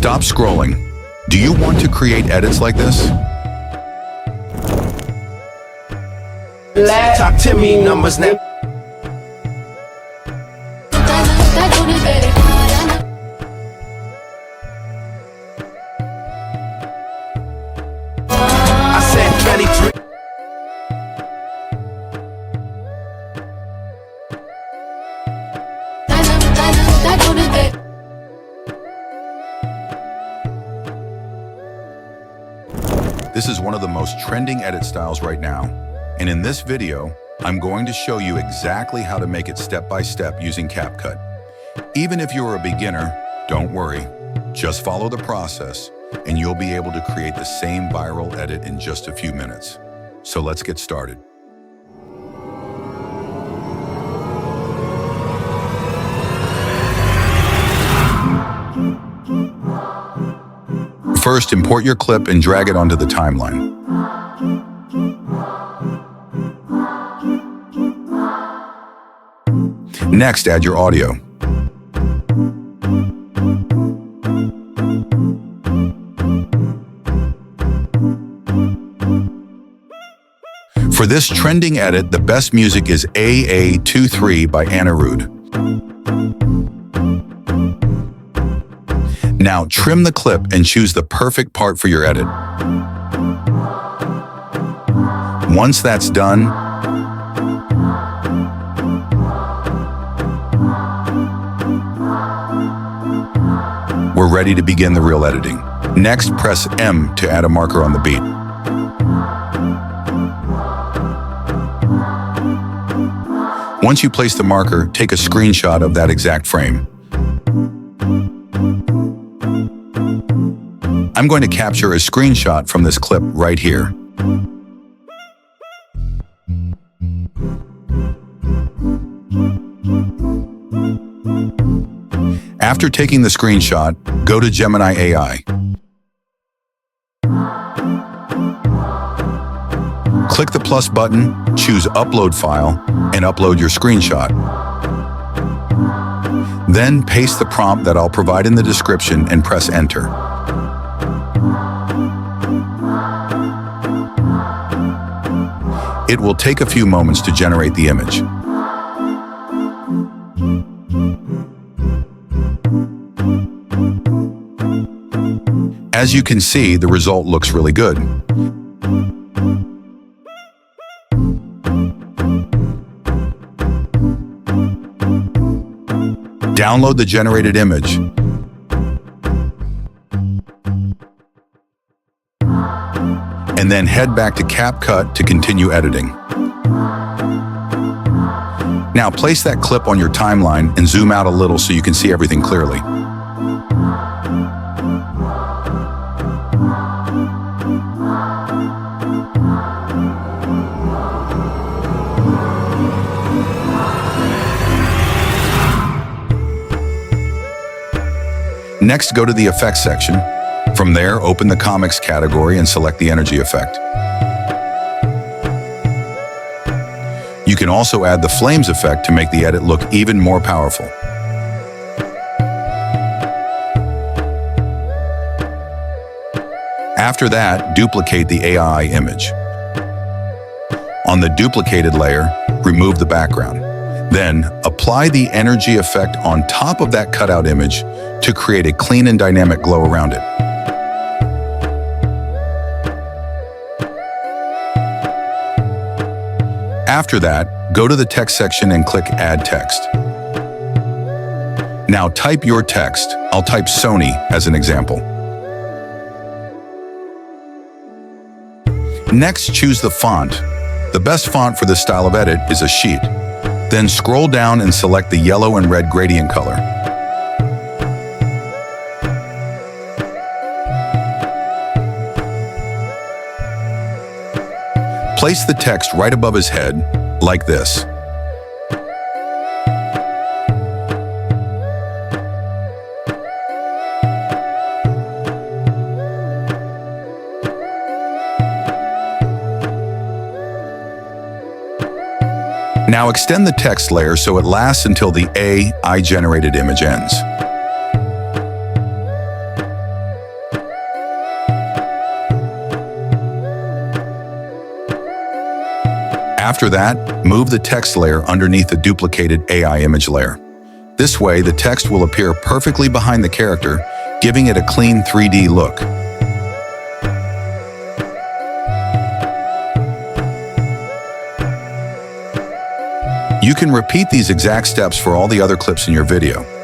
Stop scrolling. Do you want to create edits like this? Talk to me numbers now. I said 23. This is one of the most trending edit styles right now. And in this video, I'm going to show you exactly how to make it step by step using CapCut. Even if you're a beginner, don't worry. Just follow the process and you'll be able to create the same viral edit in just a few minutes. So let's get started. First, import your clip and drag it onto the timeline. Next, add your audio. For this trending edit, the best music is AA23 by Anirudh. Now trim the clip and choose the perfect part for your edit. Once that's done, we're ready to begin the real editing. Next, press M to add a marker on the beat. Once you place the marker, take a screenshot of that exact frame. I'm going to capture a screenshot from this clip right here. After taking the screenshot, go to Gemini AI. Click the plus button, choose Upload File, and upload your screenshot. Then paste the prompt that I'll provide in the description and press Enter. It will take a few moments to generate the image. As you can see, the result looks really good. Download the generated image. And then head back to CapCut to continue editing. Now place that clip on your timeline and zoom out a little so you can see everything clearly. Next, go to the Effects section. From there, open the Comics category and select the Energy effect. You can also add the Flames effect to make the edit look even more powerful. After that, duplicate the AI image. On the duplicated layer, remove the background. Then, apply the energy effect on top of that cutout image to create a clean and dynamic glow around it. After that, go to the text section and click Add Text. Now type your text. I'll type Sony as an example. Next, choose the font. The best font for this style of edit is a sheet. Then scroll down and select the yellow and red gradient color. Place the text right above his head, like this. Now extend the text layer so it lasts until the AI-generated image ends. After that, move the text layer underneath the duplicated AI image layer. This way, the text will appear perfectly behind the character, giving it a clean 3D look. You can repeat these exact steps for all the other clips in your video.